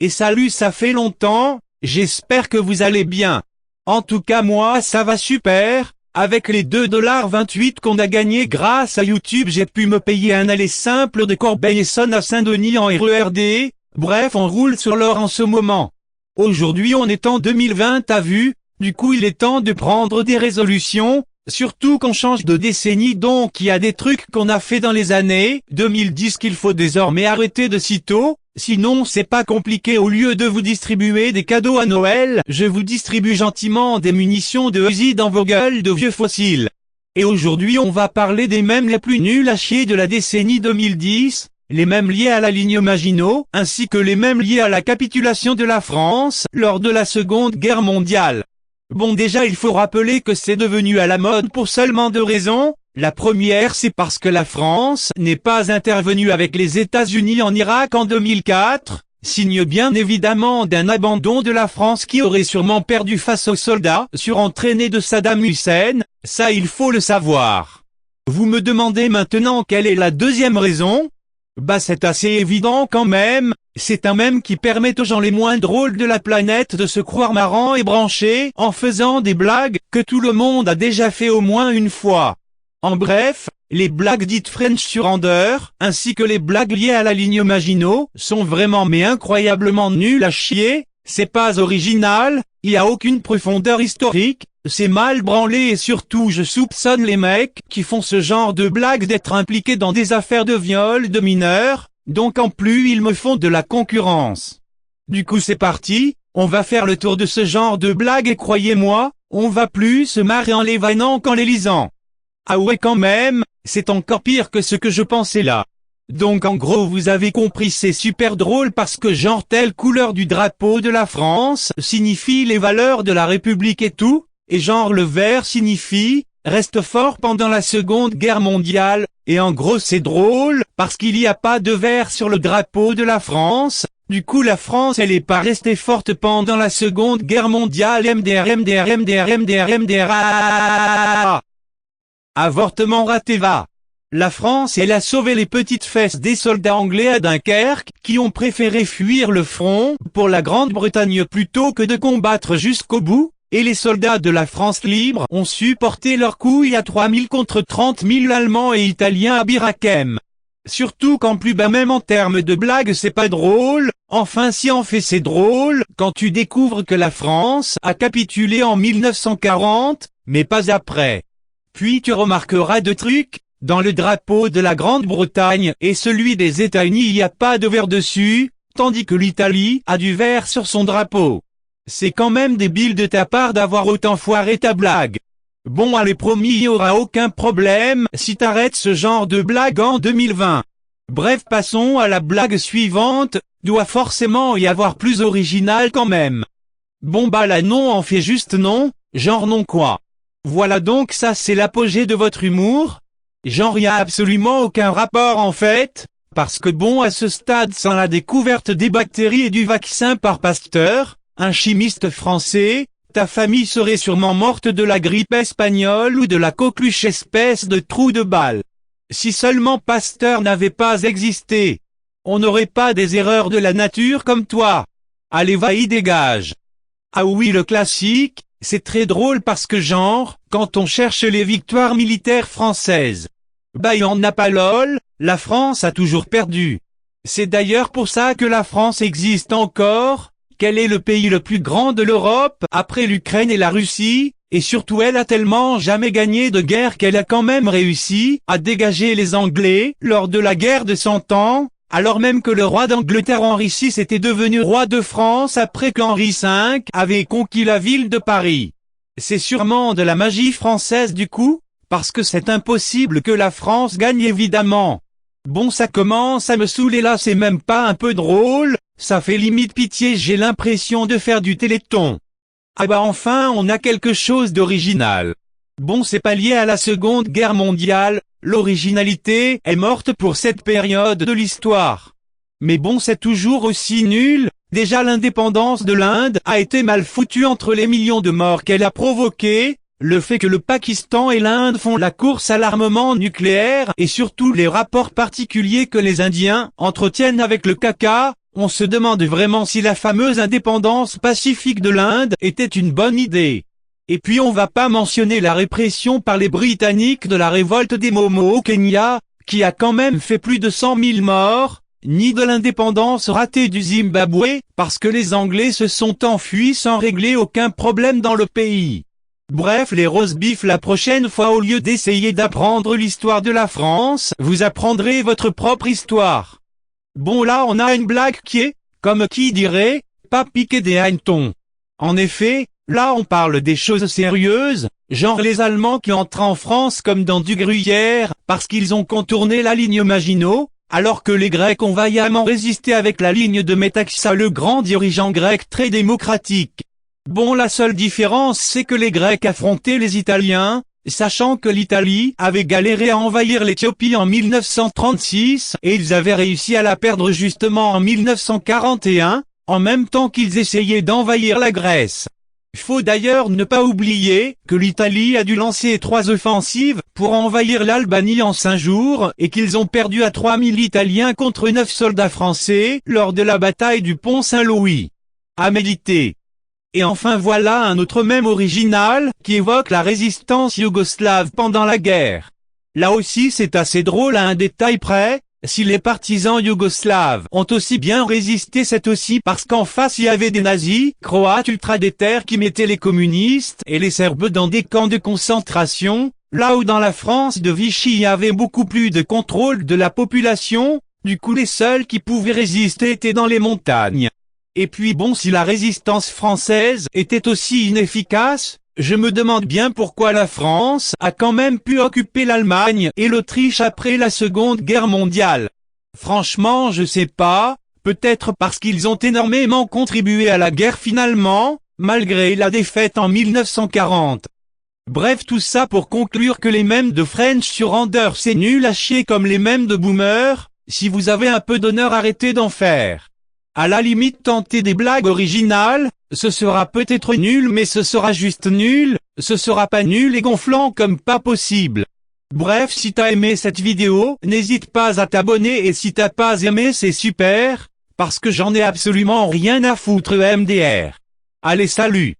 Et salut, ça fait longtemps, j'espère que vous allez bien. En tout cas moi ça va super, avec les 2,28 $ qu'on a gagnés grâce à YouTube j'ai pu me payer un aller simple de Corbeil-Essonnes à Saint-Denis en RERD, bref on roule sur l'or en ce moment. Aujourd'hui on est en 2020 t'as vu, du coup il est temps de prendre des résolutions, surtout qu'on change de décennie donc il y a des trucs qu'on a fait dans les années 2010 qu'il faut désormais arrêter de sitôt. Sinon c'est pas compliqué, au lieu de vous distribuer des cadeaux à Noël, je vous distribue gentiment des munitions de Uzi dans vos gueules de vieux fossiles. Et aujourd'hui on va parler des mèmes les plus nuls à chier de la décennie 2010, les mèmes liés à la ligne Maginot, ainsi que les mèmes liés à la capitulation de la France, lors de la Seconde Guerre mondiale. Bon déjà il faut rappeler que c'est devenu à la mode pour seulement deux raisons. La première c'est parce que la France n'est pas intervenue avec les États-Unis en Irak en 2004, signe bien évidemment d'un abandon de la France qui aurait sûrement perdu face aux soldats surentraînés de Saddam Hussein, ça il faut le savoir. Vous me demandez maintenant quelle est la deuxième raison? Bah c'est assez évident quand même, c'est un mème qui permet aux gens les moins drôles de la planète de se croire marrants et branchés en faisant des blagues que tout le monde a déjà fait au moins une fois. En bref, les blagues dites French sur Under, ainsi que les blagues liées à la ligne Maginot, sont vraiment mais incroyablement nulles à chier, c'est pas original, il y a aucune profondeur historique, c'est mal branlé et surtout je soupçonne les mecs qui font ce genre de blagues d'être impliqués dans des affaires de viol de mineurs, donc en plus ils me font de la concurrence. Du coup c'est parti, on va faire le tour de ce genre de blagues et croyez-moi, on va plus se marrer en les vannant qu'en les lisant. Ah ouais quand même, c'est encore pire que ce que je pensais là. Donc en gros vous avez compris c'est super drôle parce que genre telle couleur du drapeau de la France signifie les valeurs de la République et tout, et genre le vert signifie reste fort pendant la Seconde Guerre mondiale, et en gros c'est drôle parce qu'il n'y a pas de vert sur le drapeau de la France, du coup la France elle est pas restée forte pendant la Seconde Guerre mondiale. MDR. Avortement raté va. La France elle a sauvé les petites fesses des soldats anglais à Dunkerque qui ont préféré fuir le front pour la Grande-Bretagne plutôt que de combattre jusqu'au bout, et les soldats de la France libre ont su porter leurs couilles à 3000 contre 30 000 Allemands et Italiens à Bir Hakeim. Surtout qu'en plus bas même en termes de blagues c'est pas drôle, enfin si en fait c'est drôle quand tu découvres que la France a capitulé en 1940, mais pas après. Puis tu remarqueras deux trucs, dans le drapeau de la Grande-Bretagne et celui des États-Unis il n'y a pas de vert dessus, tandis que l'Italie a du vert sur son drapeau. C'est quand même débile de ta part d'avoir autant foiré ta blague. Bon allez promis il n'y aura aucun problème si t'arrêtes ce genre de blague en 2020. Bref passons à la blague suivante, doit forcément y avoir plus original quand même. Bon bah là non on fait juste non, genre non quoi. Voilà donc ça c'est l'apogée de votre humour. Genre y a absolument aucun rapport en fait, parce que bon à ce stade sans la découverte des bactéries et du vaccin par Pasteur, un chimiste français, ta famille serait sûrement morte de la grippe espagnole ou de la coqueluche espèce de trou de balle. Si seulement Pasteur n'avait pas existé, on n'aurait pas des erreurs de la nature comme toi. Allez va-y dégage. Ah oui le classique. C'est très drôle parce que genre, quand on cherche les victoires militaires françaises, bah y en a pas lol, la France a toujours perdu. C'est d'ailleurs pour ça que la France existe encore, qu'elle est le pays le plus grand de l'Europe après l'Ukraine et la Russie, et surtout elle a tellement jamais gagné de guerre qu'elle a quand même réussi à dégager les Anglais lors de la guerre de 100 ans, alors même que le roi d'Angleterre Henri VI était devenu roi de France après qu'Henri V avait conquis la ville de Paris. C'est sûrement de la magie française du coup, parce que c'est impossible que la France gagne évidemment. Bon ça commence à me saouler là c'est même pas un peu drôle, ça fait limite pitié j'ai l'impression de faire du téléthon. Ah bah enfin on a quelque chose d'original. Bon c'est pas lié à la Seconde Guerre mondiale, l'originalité est morte pour cette période de l'histoire. Mais bon c'est toujours aussi nul, déjà l'indépendance de l'Inde a été mal foutue entre les millions de morts qu'elle a provoqués, Le fait que le Pakistan et l'Inde font la course à l'armement nucléaire et surtout les rapports particuliers que les Indiens entretiennent avec le caca, on se demande vraiment si la fameuse indépendance pacifique de l'Inde était une bonne idée. Et puis on va pas mentionner la répression par les Britanniques de la révolte des Momo au Kenya, qui a quand même fait plus de 100 000 morts, ni de l'indépendance ratée du Zimbabwe, parce que les Anglais se sont enfuis sans régler aucun problème dans le pays. Bref, les roast beef, la prochaine fois, au lieu d'essayer d'apprendre l'histoire de la France, vous apprendrez votre propre histoire. Bon, là on a une blague qui est, comme qui dirait, pas piquer des hannetons. En effet, là on parle des choses sérieuses, genre les Allemands qui entrent en France comme dans du gruyère, parce qu'ils ont contourné la ligne Maginot, alors que les Grecs ont vaillamment résisté avec la ligne de Métaxa, le grand dirigeant grec très démocratique. Bon, la seule différence c'est que les Grecs affrontaient les Italiens, sachant que l'Italie avait galéré à envahir l'Éthiopie en 1936 et ils avaient réussi à la perdre justement en 1941, en même temps qu'ils essayaient d'envahir la Grèce. Faut d'ailleurs ne pas oublier que l'Italie a dû lancer 3 offensives pour envahir l'Albanie en 5 jours et qu'ils ont perdu à 3000 Italiens contre 9 soldats français lors de la bataille du pont Saint-Louis. À méditer. Et enfin voilà un autre mème original qui évoque la résistance yougoslave pendant la guerre. Là aussi c'est assez drôle à un détail près, si les partisans yougoslaves ont aussi bien résisté, c'est aussi parce qu'en face il y avait des nazis, croates ultra-déter qui mettaient les communistes et les Serbes dans des camps de concentration, là où dans la France de Vichy il y avait beaucoup plus de contrôle de la population, du coup les seuls qui pouvaient résister étaient dans les montagnes. Et puis bon, si la résistance française était aussi inefficace, je me demande bien pourquoi la France a quand même pu occuper l'Allemagne et l'Autriche après la Seconde Guerre mondiale. Franchement, je sais pas, peut-être parce qu'ils ont énormément contribué à la guerre finalement, malgré la défaite en 1940. Bref, tout ça pour conclure que les mèmes de French sur Anders c'est nul à chier comme les mèmes de Boomer, si vous avez un peu d'honneur arrêtez d'en faire. À la limite tentez des blagues originales, ce sera peut-être nul mais ce sera juste nul, ce sera pas nul et gonflant comme pas possible. Bref, si t'as aimé cette vidéo, n'hésite pas à t'abonner et si t'as pas aimé c'est super, parce que j'en ai absolument rien à foutre MDR. Allez salut!